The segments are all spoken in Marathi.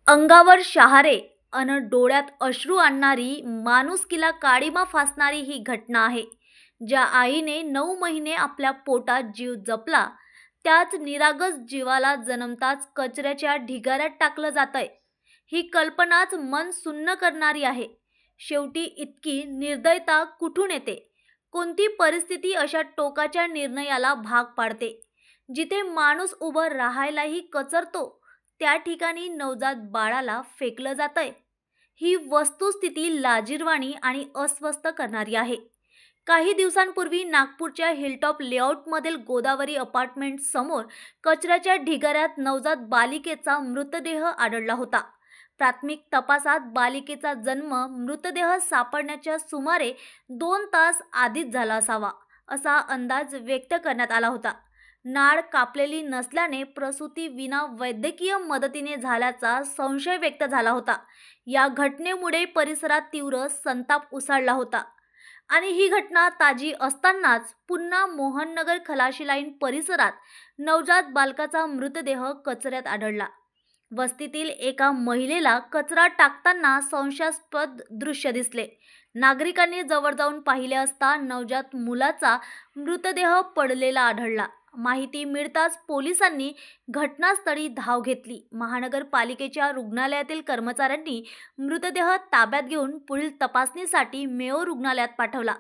अंगावर शहारे अन डोळ्यात अश्रू आणणारी, माणुसकीला काळिमा फासणारी ही घटना आहे. ज्या आईने 9 महिने आपल्या पोटात जीव जपला, त्याच निरागस जीवाला जन्मताच कचऱ्याच्या ढिगाऱ्यात टाकलं जातंय. ही कल्पनाच मन सुन्न करणारी आहे. शेवटी इतकी निर्दयता कुठून येते? कोणती परिस्थिती अशा टोकाच्या निर्णयाला भाग पाडते? जिथे माणूस उभं राहायलाही कचरतो, त्या ठिकाणी नवजात बाळाला फेकलं जातंय. ही वस्तुस्थिती लाजिरवाणी आणि अस्वस्थ करणारी आहे. काही दिवसांपूर्वी नागपूरच्या हिलटॉप लेआउटमधील गोदावरी अपार्टमेंट समोर कचऱ्याच्या ढिगाऱ्यात नवजात बालिकेचा मृतदेह आढळला होता. प्राथमिक तपासात बालिकेचा जन्म मृतदेह सापडण्याच्या सुमारे 2 तास आधीच झाला असावा, असा अंदाज व्यक्त करण्यात आला होता. नाळ कापलेली नसल्याने प्रसूती विना वैद्यकीय मदतीने झाल्याचा संशय व्यक्त झाला होता. या घटनेमुळे परिसरात तीव्र संताप उसळला होता. आणि ही घटना ताजी असतानाच पुन्हा मोहननगर खलाशी लाईन परिसरात नवजात बालकाचा मृतदेह कचऱ्यात आढळला. वस्तीतील एका महिलेला कचरा टाकताना संशयास्पद दृश्य दिसले. नागरिकांनी जवळ जाऊन पाहिले असता नवजात मुलाचा मृतदेह पडलेला आढळला. माहिती मिळताच पोलिसांनी घटनास्थळी धाव घेतली. महानगरपालिकेच्या रुग्णालयातील कर्मचाऱ्यांनी मृतदेह ताब्यात घेऊन पुढील तपासणीसाठी मेयो रुग्णालयात पाठवला.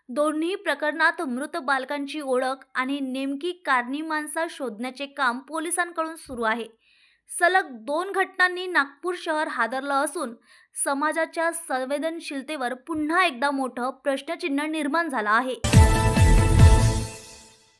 दोन्ही प्रकरणात मृत बालकांची ओळख आणि नेमकी कारणीमांसा शोधण्याचे काम पोलिसांकडून सुरू आहे. सलग 2 घटनांनी नागपूर शहर हादरलं असून समाजाच्या संवेदनशीलतेवर पुन्हा एकदा मोठं प्रश्नचिन्ह निर्माण झालं आहे.